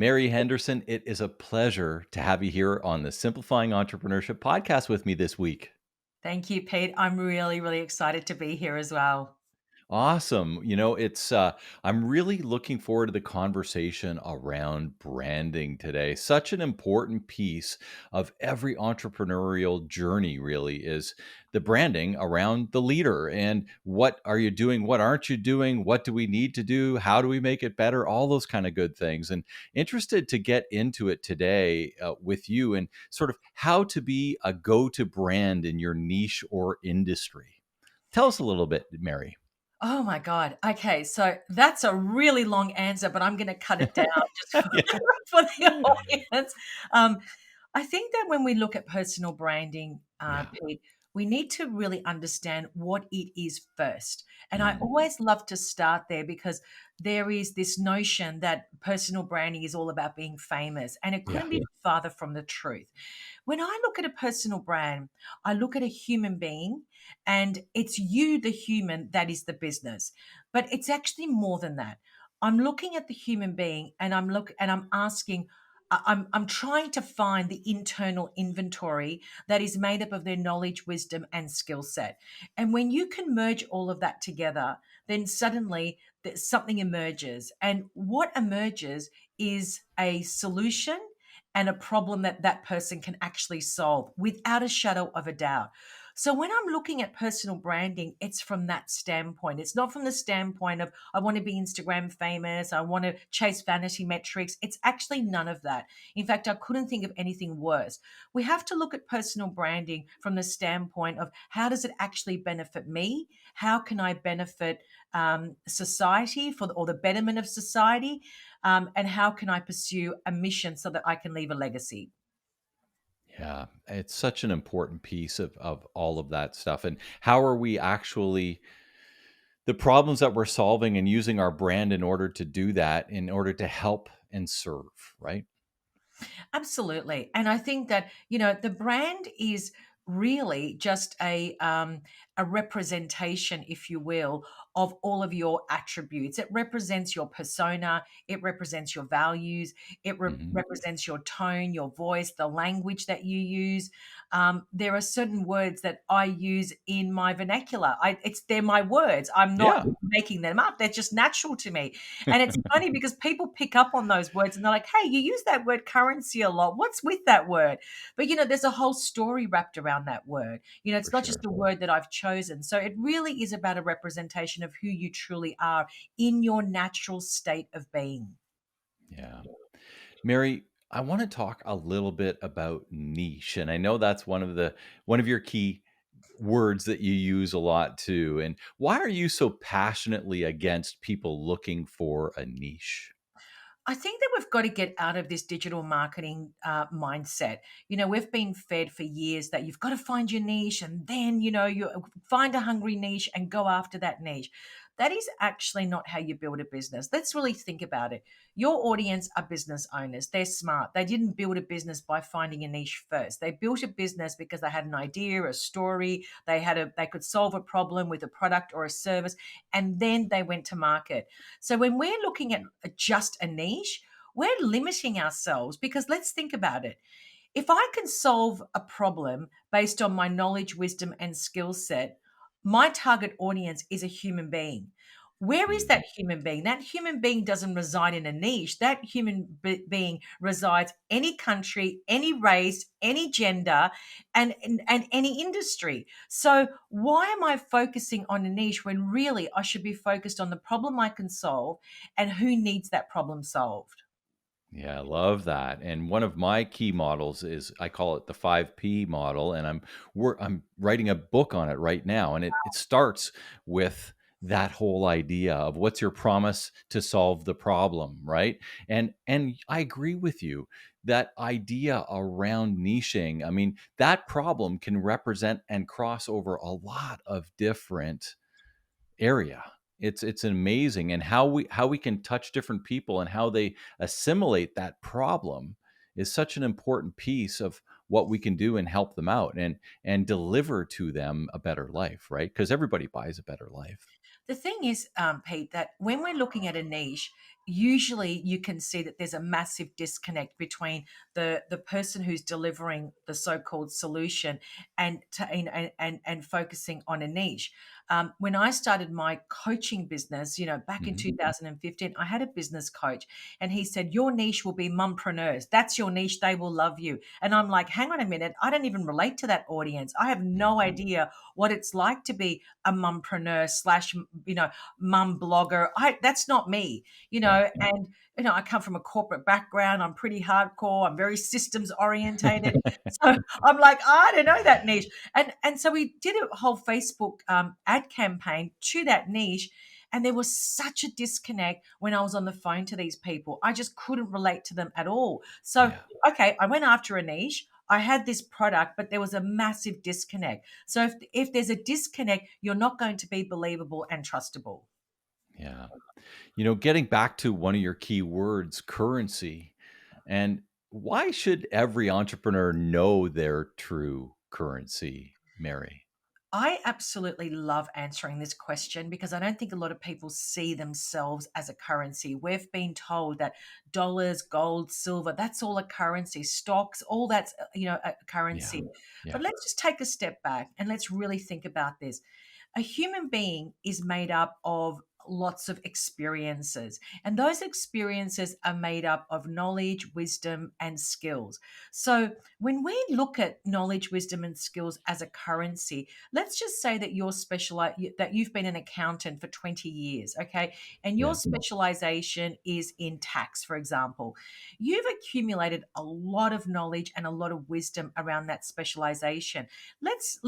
Mary Henderson, it is a pleasure to have you here on the Simplifying Entrepreneurship podcast with me this week. Thank you, Pete. I'm really, really excited to be here as well. Awesome. I'm really looking forward to the conversation around branding today. Such an important piece of every entrepreneurial journey, really, is the branding around the leader. And what are you doing? What aren't you doing? What do we need to do? How do we make it better? All those kind of good things. And interested to get into it today with you and sort of how to be a go to brand in your niche or industry. Tell us a little bit, Mary. Oh my God. Okay. So that's a really long answer, but I'm going to cut it down just for, Yeah. for the audience. Um, I think that when we look at personal branding, Yeah. Pete, we need to really understand what it is first. And I Mm. always love to start there because there is this notion that personal branding is all about being famous, and it Yeah. couldn't be farther from the truth. When I look at a personal brand, I look at a human being, and it's you, the human, that is the business. But it's actually more than that. I'm looking at the human being, and I'm asking, I'm trying to find the internal inventory that is made up of their knowledge, wisdom, and skill set. And when you can merge all of that together, then suddenly something emerges. And what emerges is a solution and a problem that that person can actually solve without a shadow of a doubt. So when I'm looking at personal branding, it's from that standpoint. It's not from the standpoint of I want to be Instagram famous, I want to chase vanity metrics. It's actually none of that. In fact, I couldn't think of anything worse. We have to look at personal branding from the standpoint of how does it actually benefit me? How can I benefit society or the betterment of society? And how can I pursue a mission so that I can leave a legacy? Yeah. It's such an important piece of all of that stuff. And how are we actually the problems that we're solving and using our brand in order to do that, in order to help and serve, right? Absolutely. And I think that, the brand is really just a representation, if you will, of all of your attributes. It represents your persona, it represents your values, it Hmm. represents your tone, your voice, the language that you use. There are certain words that I use in my vernacular. They're my words. I'm not Yeah. making them up. They're just natural to me. And it's funny because people pick up on those words and they're like, hey, you use that word currency a lot. What's with that word? But, there's a whole story wrapped around that word. For It's not just sure. a word that I've chosen. So it really is about a representation of who you truly are in your natural state of being. Yeah. Mary, I want to talk a little bit about niche. And I know that's one of your key words that you use a lot too. And why are you so passionately against people looking for a niche? I think that we've got to get out of this digital marketing mindset. We've been fed for years that you've got to find your niche and then, you find a hungry niche and go after that niche. That is actually not how you build a business. Let's really think about it. Your audience are business owners. They're smart. They didn't build a business by finding a niche first. They built a business because they had an idea, a story, they could solve a problem with a product or a service, and then they went to market. So when we're looking at just a niche, we're limiting ourselves because let's think about it. If I can solve a problem based on my knowledge, wisdom, and skill set, my target audience is a human being. Where is Mhm. that human being? That human being doesn't reside in a niche. That being resides any country, any race, any gender, and any industry. So why am I focusing on a niche when really I should be focused on the problem I can solve and who needs that problem solved? Yeah, I love that. And one of my key models is I call it the 5P model, and I'm writing a book on it right now. And it starts with that whole idea of what's your promise to solve the problem, right? And I agree with you. That idea around niching, I mean, that problem can represent and cross over a lot of different area. It's amazing, and how we can touch different people and how they assimilate that problem is such an important piece of what we can do and help them out and deliver to them a better life, right? Because everybody buys a better life. The thing is, Pete, that when we're looking at a niche, usually you can see that there's a massive disconnect between the person who's delivering the so-called solution and focusing on a niche. When I started my coaching business, back in Hmm. 2015, I had a business coach, and he said, "Your niche will be mumpreneurs. That's your niche. They will love you." And I'm like, "Hang on a minute. I don't even relate to that audience. I have Yeah. no idea what it's like to be a mumpreneur slash, mum blogger. That's not me, Yeah. and I come from a corporate background. I'm pretty hardcore. I'm very systems orientated. So I'm like, I don't know that niche. And so we did a whole Facebook ad campaign to that niche. And there was such a disconnect when I was on the phone to these people. I just couldn't relate to them at all. So, Yeah. okay, I went after a niche. I had this product, but there was a massive disconnect. So if there's a disconnect, you're not going to be believable and trustable. Yeah. Getting back to one of your key words, currency, and why should every entrepreneur know their true currency, Mary? I absolutely love answering this question because I don't think a lot of people see themselves as a currency. We've been told that dollars, gold, silver, that's all a currency. Stocks, all that's a Yeah. currency. But Yeah. let's just take a step back and let's really think about this. A human being is made up of lots of experiences, and those experiences are made up of knowledge, wisdom, and skills. So, when we look at knowledge, wisdom, and skills as a currency, let's just say that that you've been an accountant for 20 years, okay? And your Yeah. specialization is in tax, for example. You've accumulated a lot of knowledge and a lot of wisdom around that specialization. Let's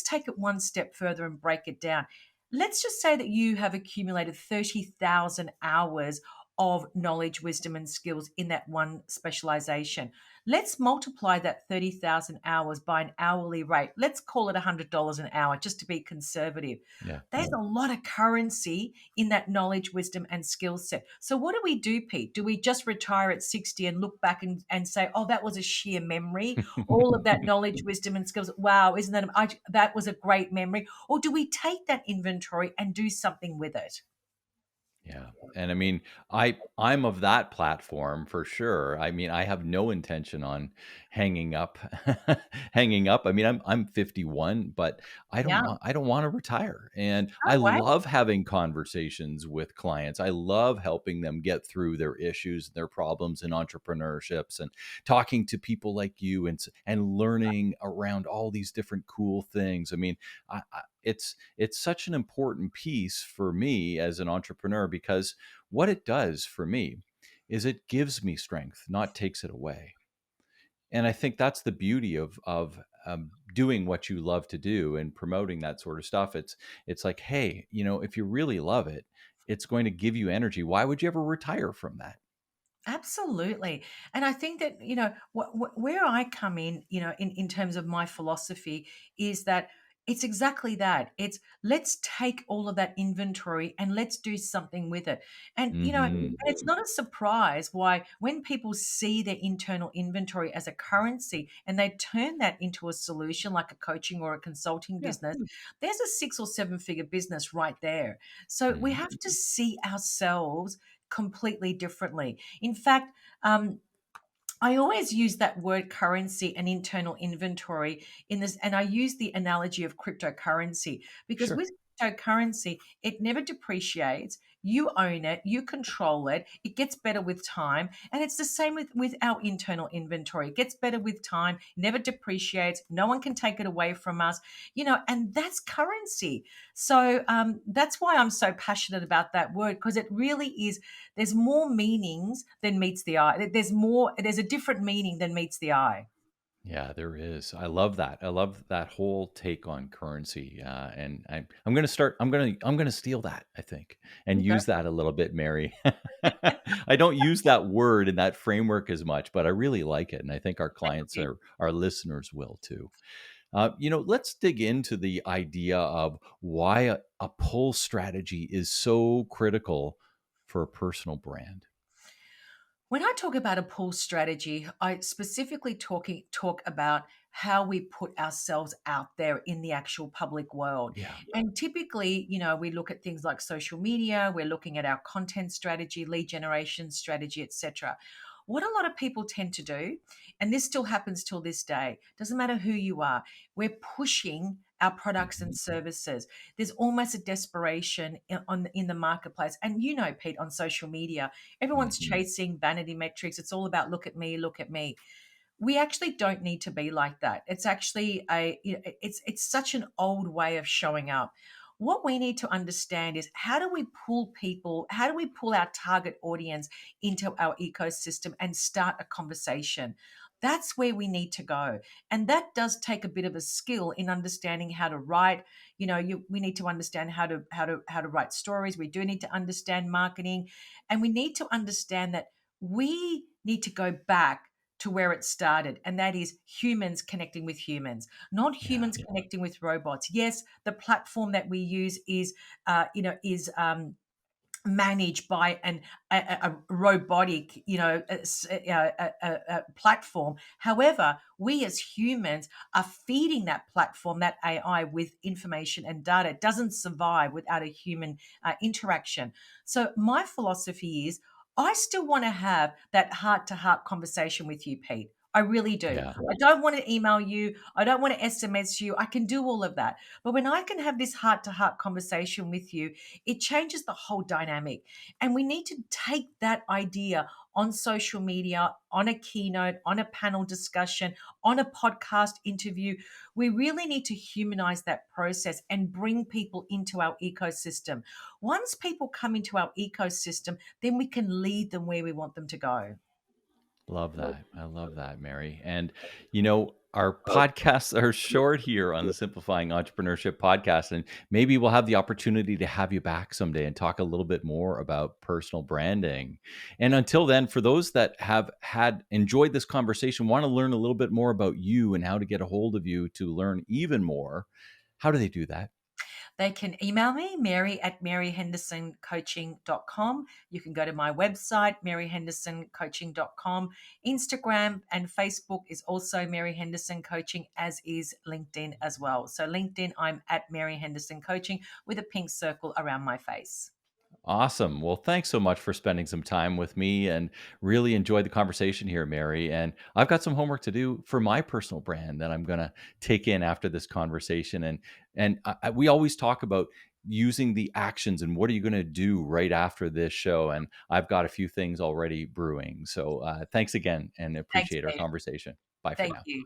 take it one step further and break it down. Let's just say that you have accumulated 30,000 hours of knowledge, wisdom, and skills in that one specialization. Let's multiply that 30,000 hours by an hourly rate. Let's call it $100 an hour just to be conservative. Yeah. There's a lot of currency in that knowledge, wisdom, and skill set. So, what do, Pete? Do we just retire at 60 and look back and say, oh, that was a sheer memory? All of that knowledge, wisdom, and skills. Wow, isn't that was a great memory? Or do we take that inventory and do something with it? Yeah. And I mean, I'm of that platform for sure. I mean, I have no intention on hanging up hanging up. I mean, I'm 51, but Yeah. I don't want to retire. And I Oh, wow. love having conversations with clients. I love helping them get through their issues, their problems in entrepreneurships, and talking to people like you, and learning around all these different cool things. I mean, it's such an important piece for me as an entrepreneur, because what it does for me is it gives me strength, not takes it away. And I think that's the beauty of doing what you love to do and promoting that sort of stuff. It's like, hey, if you really love it, it's going to give you energy. Why would you ever retire from that? Absolutely. And I think that, where I come in, in terms of my philosophy is that it's exactly that. It's let's take all of that inventory and let's do something with it. And, Hmm. and it's not a surprise why when people see their internal inventory as a currency and they turn that into a solution like a coaching or a consulting Yeah. business, there's a 6 or 7 figure business right there. So we Hmm. have to see ourselves completely differently. In fact, I always use that word currency and internal inventory in this, and I use the analogy of cryptocurrency because Sure. with cryptocurrency, it never depreciates. You own it, you control it, it gets better with time. And it's the same with our internal inventory. It gets better with time, never depreciates, no one can take it away from us, and that's currency. So that's why I'm so passionate about that word because it really is there's more meanings than meets the eye. There's a different meaning than meets the eye. Yeah, there is. I love that. I love that whole take on currency, and I'm going to start. I'm going to steal that. I think, and Okay. use that a little bit, Mary. I don't use that word in that framework as much, but I really like it, and I think our Thank clients, you. our listeners, will too. Let's dig into the idea of why a pull strategy is so critical for a personal brand. When I talk about a pull strategy, I specifically talk about how we put ourselves out there in the actual public world. Yeah. And typically, we look at things like social media, we're looking at our content strategy, lead generation strategy, etc. What a lot of people tend to do, and this still happens till this day, doesn't matter who you are, we're pushing our products and Mhm. services. There's almost a desperation in the marketplace. And Pete, on social media, everyone's Mhm. chasing vanity metrics. It's all about look at me, look at me. We actually don't need to be like that. It's actually it's such an old way of showing up. What we need to understand is how do we pull people, how do we pull our target audience into our ecosystem and start a conversation? That's where we need to go. And that does take a bit of a skill in understanding how to write. We need to understand how to write stories. We do need to understand marketing, and we need to understand that we need to go back to where it started, and that is humans connecting with humans, not Yeah. humans connecting with robots. Yes, the platform that we use is managed by a robotic, platform. However, we as humans are feeding that platform, that AI, with information and data. It doesn't survive without a human interaction. So my philosophy is, I still want to have that heart to heart conversation with you, Pete. I really do. Yeah. I don't want to email you. I don't want to SMS you. I can do all of that. But when I can have this heart to heart conversation with you, it changes the whole dynamic. And we need to take that idea on social media, on a keynote, on a panel discussion, on a podcast interview. We really need to humanize that process and bring people into our ecosystem. Once people come into our ecosystem, then we can lead them where we want them to go. Love that. I love that, Mary. And, our podcasts are short here on the Simplifying Entrepreneurship podcast. And maybe we'll have the opportunity to have you back someday and talk a little bit more about personal branding. And until then, for those that have had enjoyed this conversation, want to learn a little bit more about you and how to get a hold of you to learn even more, how do they do that? They can email me, mary@maryhendersoncoaching.com. You can go to my website, maryhendersoncoaching.com. Instagram and Facebook is also Mary Henderson Coaching, as is LinkedIn as well. So LinkedIn, I'm at Mary Henderson Coaching with a pink circle around my face. Awesome. Well, thanks so much for spending some time with me and really enjoyed the conversation here, Mary. And I've got some homework to do for my personal brand that I'm going to take in after this conversation. And we always talk about using the actions and what are you going to do right after this show. And I've got a few things already brewing. So thanks again and Thanks, appreciate our Pete. conversation. Bye for Thank now. you.